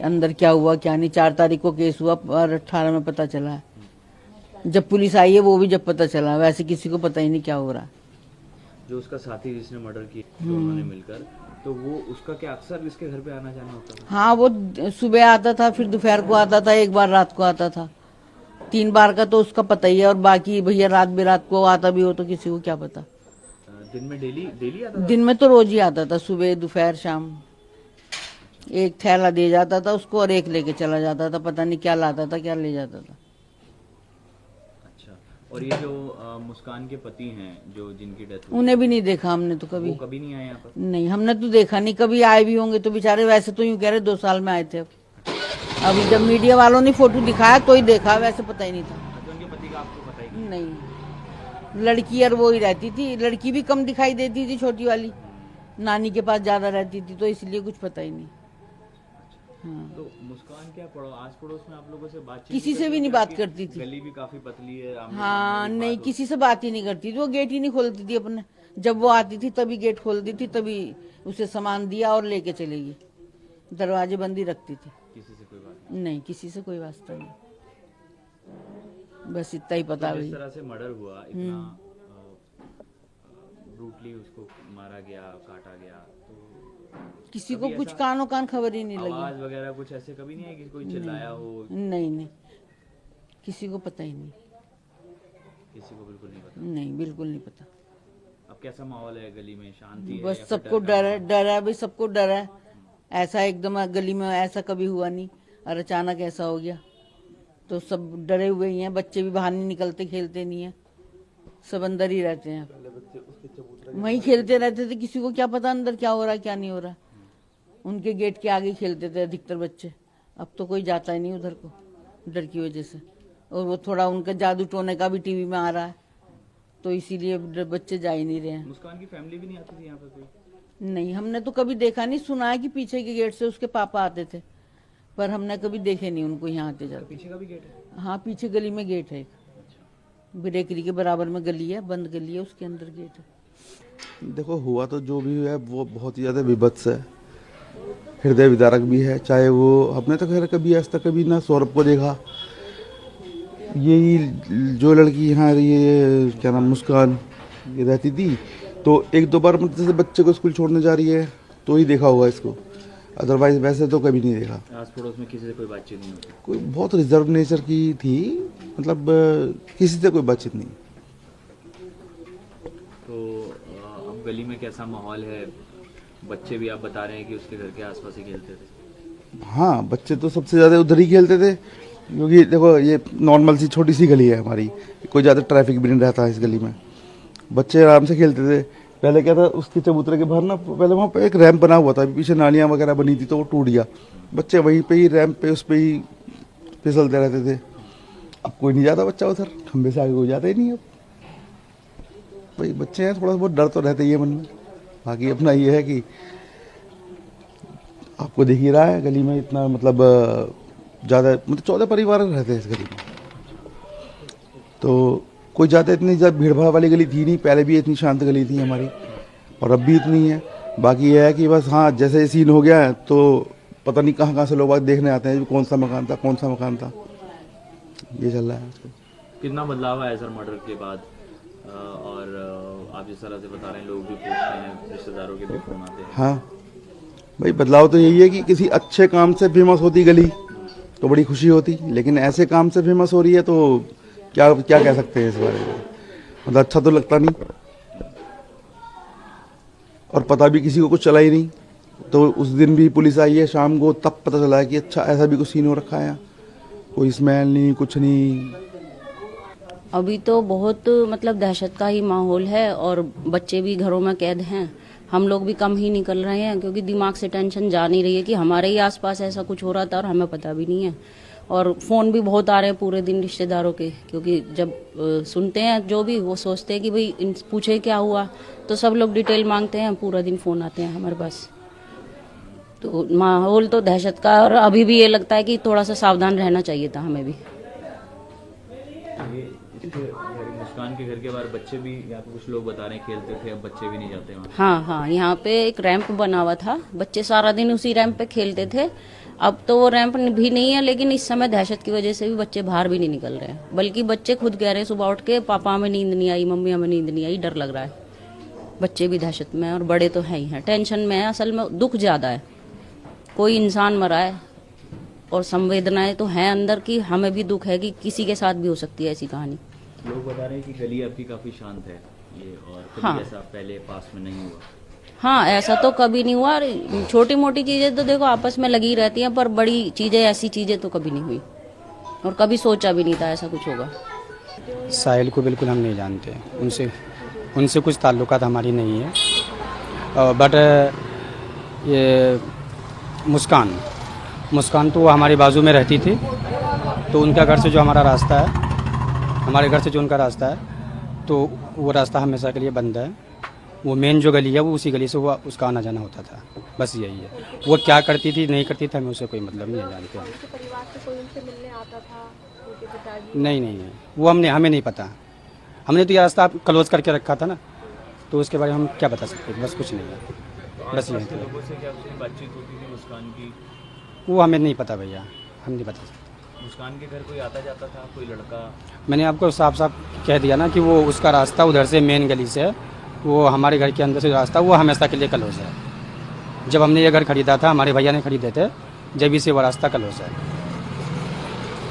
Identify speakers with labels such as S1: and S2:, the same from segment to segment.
S1: अंदर क्या हुआ क्या नहीं। 4 तारीख को केस हुआ और 18 में पता चला है। जब पुलिस आई है वो भी जब पता चला, वैसे किसी को पता ही नहीं क्या हो रहा है।
S2: जो उसका साथी जिसने मर्डर किया दोनों ने मिलकर, तो वो उसका क्या अक्सर इसके घर पे आना जाना होता था?
S1: हाँ, वो सुबह आता था, फिर दोपहर को आता था, एक बार रात को आता था। 3 बार का तो उसका पता ही है, और बाकी भैया रात बेरात को आता भी हो तो किसी को क्या पता।
S2: दिन में डेली डेली आता था?
S1: दिन में तो रोज ही आता था, सुबह दोपहर शाम। एक थैला दे जाता था उसको और एक लेके चला जाता था, पता नहीं क्या लाता था क्या ले जाता था।
S2: अच्छा, और ये जो मुस्कान के पति हैं जो जिनकी डेथ हुई,
S1: उन्हें भी नहीं देखा हमने तो कभी।
S2: वो कभी नहीं आए यहाँ पर?
S1: नहीं, हमने तो देखा नहीं, कभी आए भी होंगे तो बेचारे, वैसे तो यूं कह रहे 2 साल में आए थे। अभी जब मीडिया वालों ने फोटो दिखाया तो ही देखा, वैसे पता ही नहीं था।
S2: अच्छा, उनके पति का आपको पता ही नहीं?
S1: नहीं, लड़की और वो ही रहती थी। लड़की भी कम दिखाई देती थी, छोटी वाली नानी के पास ज्यादा रहती थी, तो इसलिए कुछ पता ही नहीं। हाँ।
S2: तो मुस्कान क्या आस पड़ोस में आप लोगों से बातचीत
S1: किसी से भी नहीं बात करती थी।
S2: गली भी काफी पतली है,
S1: हाँ, नहीं, किसी से बात ही नहीं करती थी। वो गेट ही नहीं खोलती थी अपने। जब वो आती थी तभी गेट खोलती थी, तभी उसे सामान दिया और लेके चलेगी। दरवाजे बंद ही रखती थी।
S2: किसी से कोई बात
S1: नहीं, किसी से कोई वास्ता नहीं। बस इतना ही पता
S2: नहीं?
S1: है।
S2: जिस तरह से मर्डर हुआ, इतना ब्रूटली उसको मारा गया, काटा गया, तो
S1: किसी को कुछ कानो कान खबर ही नहीं लगी।
S2: आवाज वगैरह कुछ ऐसे कभी नहीं है कि कोई चिल्लाया हो?
S1: नहीं नहीं, किसी को पता ही नहीं।
S2: किसी को बिल्कुल नहीं पता?
S1: नहीं, बिल्कुल नहीं पता।
S2: अब कैसा माहौल है गली में? शांति है
S1: बस
S2: या फिर
S1: सबको डर है, डर है भाई, सबको डर है। ऐसा एकदम गली में ऐसा कभी हुआ नहीं, और अचानक ऐसा हो गया तो सब डरे हुए ही हैं। बच्चे भी बाहर नहीं निकलते, खेलते नहीं है, सब अंदर ही रहते हैं। वहीं खेलते रहते थे, किसी को क्या पता अंदर क्या हो रहा है क्या नहीं हो रहा। उनके गेट के आगे खेलते थे अधिकतर बच्चे। अब तो कोई जाता ही नहीं उधर को, डर की वजह से। और वो थोड़ा उनका जादू टोने का भी टीवी में आ रहा है, तो इसीलिए बच्चे जा ही नहीं रहे हैं।
S2: मुस्कान की फैमिली भी नहीं आती थी यहाँ पे कोई?
S1: नहीं, हमने तो कभी देखा नहीं। सुना है कि पीछे के गेट से उसके पापा आते थे, पर हमने कभी देखे नहीं उनको यहाँ आते जाते।
S2: पीछे का भी गेट है?
S1: हाँ, पीछे गली में गेट है, ब्रेकरी के बराबर में गली है, बंद गली है, उसके अंदर गेट है।
S3: देखो, हुआ तो जो भी है वो बहुत ही ज़्यादा विभत्स है, हृदय विदारक भी है। चाहे वो हमने तो खैर कभी आज तक कभी ना सौरभ को देखा। यही जो लड़की यहाँ ये क्या नाम मुस्कान ये रहती थी, तो 1-2 बार मतलब जैसे बच्चे को स्कूल छोड़ने जा रही है तो ही देखा होगा इसको, अदरवाइज वैसे तो कभी नहीं देखा।
S2: आस पड़ोस में किसी से कोई बातचीत नहीं होती?
S3: कोई बहुत रिजर्व नेचर की थी, मतलब किसी से कोई बातचीत नहीं।
S2: तो अब गली में कैसा माहौल है? बच्चे भी आप बता रहे हैं कि उसके घर के आसपास ही खेलते थे?
S3: हाँ, बच्चे तो सबसे ज़्यादा उधर ही खेलते थे, क्योंकि देखो ये नॉर्मल सी छोटी सी गली है हमारी, कोई ज़्यादा ट्रैफिक भी नहीं रहता है इस गली में। बच्चे आराम से खेलते थे। पहले क्या था, उसके चबूतरे के बाहर ना पहले वहाँ पे एक रैंप बना हुआ था, पीछे नालियाँ वगैरह बनी थी तो वो टूट गया। बच्चे वहीं पे ही रैंप पे उस पे ही फिसलते रहते थे। अब कोई नहीं जाता बच्चा उधर, खंबे से आगे कोई जाता ही नहीं। अब भाई बच्चे हैं, थोड़ा बहुत डर तो रहता ही है मन में। बाकी अपना ये है कि आपको देख ही रहा है गली में इतना मतलब ज़्यादा मतलब 14 परिवार रहते हैं इस गली में, तो कोई ज़्यादा इतनी ज़्यादा भीड़ भाड़ वाली गली थी नहीं। पहले भी इतनी शांत गली थी हमारी और अब भी इतनी है। बाकी ये है कि बस हाँ, जैसे सीन हो गया है तो पता नहीं कहाँ कहाँ से लोग देखने आते हैं कौन सा मकान था, कौन सा मकान था, ये चल रहा है आजकल।
S2: कितना बदलाव आया सर मर्डर के बाद? और आप जिस तरह से बता रहे हैं, लोग भी पूछते हैं, रिश्तेदारों के भी फोन आते हैं।
S3: हाँ भाई, बदलाव तो यही है कि किसी अच्छे काम से फेमस होती गली तो बड़ी खुशी होती, लेकिन ऐसे काम से फेमस हो रही है तो क्या क्या कह सकते हैं इस बारे में। मतलब अच्छा तो लगता नहीं, और पता भी किसी को कुछ चला ही नहीं। तो उस दिन भी पुलिस आई है शाम को, तब पता चला है कि अच्छा ऐसा भी कुछ सीन हो रखा है, कोई स्मेल नहीं, कुछ नहीं।
S4: अभी तो बहुत मतलब दहशत का ही माहौल है, और बच्चे भी घरों में कैद हैं। हम लोग भी कम ही निकल रहे हैं, क्योंकि दिमाग से टेंशन जा नहीं रही है कि हमारे ही आसपास ऐसा कुछ हो रहा था और हमें पता भी नहीं है। और फ़ोन भी बहुत आ रहे हैं पूरे दिन रिश्तेदारों के, क्योंकि जब सुनते हैं जो भी, वो सोचते हैं कि भाई पूछे क्या हुआ, तो सब लोग डिटेल मांगते हैं, पूरा दिन फ़ोन आते हैं हमारे पास। तो माहौल तो दहशत का, और अभी भी ये लगता है कि थोड़ा सा सावधान रहना चाहिए था हमें भी।
S2: मुस्कान के घर के बाहर बच्चे भी, यहाँ पे कुछ लोग बता रहे हैं खेलते थे, अब बच्चे भी नहीं जाते वहाँ?
S4: हाँ हाँ, यहाँ पे एक रैंप बना हुआ था, बच्चे सारा दिन उसी रैंप पे खेलते थे। अब तो वो रैंप भी नहीं है, लेकिन इस समय दहशत की वजह से भी बच्चे बाहर भी नहीं निकल रहे हैं। बल्कि बच्चे खुद कह रहे हैं सुबह उठ के, पापा हमें नींद नहीं आई, मम्मी हमें नींद नहीं आई, डर लग रहा है। बच्चे भी दहशत में हैं और बड़े तो हैं ही हैं, टेंशन में है। असल में दुख ज़्यादा है, कोई इंसान मरा है और संवेदनाएं तो हैं अंदर की, हमें भी दुख है कि किसी के साथ भी हो सकती है ऐसी कहानी।
S2: लोग बता रहे हैं कि गली आपकी काफी शांत है ये, और कभी
S4: हाँ।
S2: ऐसा पहले पास में नहीं हुआ।
S4: हाँ, ऐसा तो कभी नहीं हुआ। छोटी मोटी चीजें तो देखो आपस में लगी रहती हैं, पर बड़ी चीजें, ऐसी चीजें तो कभी नहीं हुई और कभी सोचा भी नहीं था ऐसा कुछ होगा।
S5: साहिल को बिल्कुल हम नहीं जानते, उनसे कुछ ताल्लुकात हमारी नहीं है। बट ये मुस्कान तो वो हमारे बाजू में रहती थी, तो उनका घर से जो हमारा रास्ता है, हमारे घर से जो उनका रास्ता है, तो वो रास्ता हमेशा के लिए बंद है। वो मेन जो गली है वो उसी गली से वो उसका आना जाना होता था, बस यही है। वो क्या करती थी नहीं करती थी हमें उससे कोई मतलब नहीं जानते हम।
S6: परिवार से कोई उनसे मिलने आता था, उनके पिताजी?
S5: नहीं, वो हमें नहीं पता। हमने तो ये रास्ता क्लोज करके रखा था ना, तो उसके बारे में हम क्या बता सकते थे, बस कुछ नहीं है, बस यही था।
S2: लोगों से क्या उसकी बातचीत होती थी मुस्कान की?
S5: वो हमें नहीं पता भैया, हम नहीं बता सकते।
S2: मुस्कान के घर कोई आता जाता था, कोई लड़का?
S5: मैंने आपको साफ साफ कह दिया ना कि वो उसका रास्ता उधर से मेन गली से है, वो हमारे घर के अंदर से रास्ता वो हमेशा के लिए क्लोज है। जब हमने ये घर खरीदा था, हमारे भैया ने खरीदे थे, जब ही से वो रास्ता क्लोज है।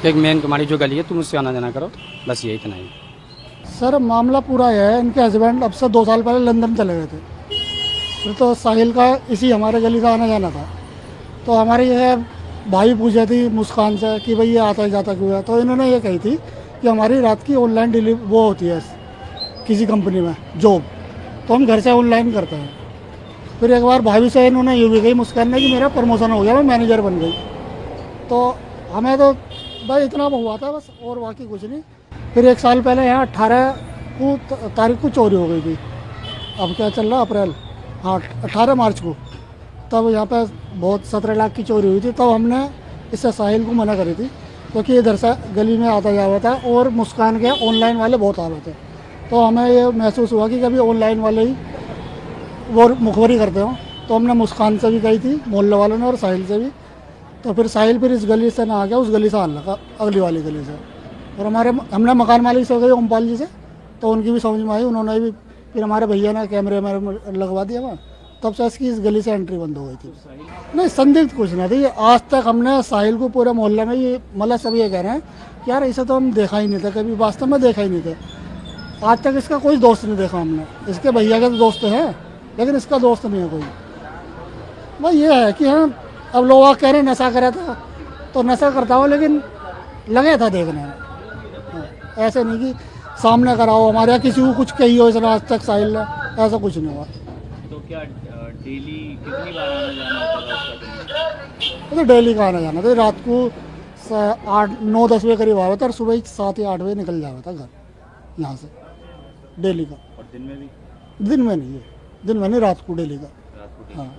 S5: एक मेन तुम्हारी जो गली है तुम उससे आना जाना करो, बस यही इतना ही।
S7: सर मामला पूरा यह है, इनके हस्बैंड अब से 2 साल पहले लंदन चले गए थे, फिर तो साहिल का इसी हमारे गली का आना जाना था। तो हमारे ये भाई पूछे थी मुस्कान से कि भाई ये आता जाता क्यों है, तो इन्होंने ये कही थी कि हमारी रात की ऑनलाइन डिलीवरी वो होती है किसी कंपनी में जॉब, तो हम घर से ऑनलाइन करते हैं। फिर एक बार भाभी से इन्होंने ये भी कही मुस्कान ने कि मेरा प्रमोशन हो गया, मैं मैनेजर बन गई। तो हमें तो भाई इतना हुआ था बस, और बाकी कुछ नहीं। फिर 1 साल पहले यहाँ 18 तारीख को चोरी हो गई थी, अब क्या चल रहा अप्रैल, हाँ 18 मार्च को, तब यहाँ पे बहुत 17 लाख की चोरी हुई थी। तब हमने इससे साहिल को मना करी थी, क्योंकि इधर से गली में आता जा रहा था और मुस्कान के ऑनलाइन वाले बहुत आ रहे थे। तो हमें ये महसूस हुआ कि कभी ऑनलाइन वाले ही वो मुखबरी करते हो, तो हमने मुस्कान से भी कही थी, मोहल्ले वालों ने, और साहिल से भी। तो फिर साहिल फिर इस गली से ना आ गया, उस गली से आने लगा, अगली वाली गली से। और हमने मकान मालिक से गए ओमपाल जी से, तो उनकी भी समझ में आई, उन्होंने भी फिर हमारे भैया ने कैमरे लगवा दिया वहाँ, तब से इसकी इस गली से एंट्री बंद हो गई थी। नहीं, संदिग्ध कुछ नहीं थी। आज तक हमने साहिल को पूरे मोहल्ले में ये मतलब सब ये कह रहे हैं कि यार इसे तो हम देखा ही नहीं था, कभी वास्तव में देखा ही नहीं था। आज तक इसका कोई दोस्त नहीं देखा हमने। इसके भैया के तो दोस्त हैं, लेकिन इसका दोस्त नहीं है कोई। भाई ये है कि हाँ, अब लोग कह रहे हैं नशा करा था, तो नशा करता हो, लेकिन लगे था देखने में। ऐसे नहीं कि सामने कराओ, हमारे यहाँ किसी को कुछ कही हो इसने आज तक साहिल ने, ऐसा कुछ नहीं हुआ।
S2: तो क्या डेली कितनी बार आना जाना होता था उसका?
S7: तो डेली का आना जाना था, रात को 8-9-10 बजे करीब आया था और सुबह 7 या 8 बजे निकल जाता था घर यहाँ से, डेली का।
S2: और दिन में भी?
S7: दिन में नहीं है, दिन में नहीं, रात को डेली का।
S2: रात को?
S7: हाँ।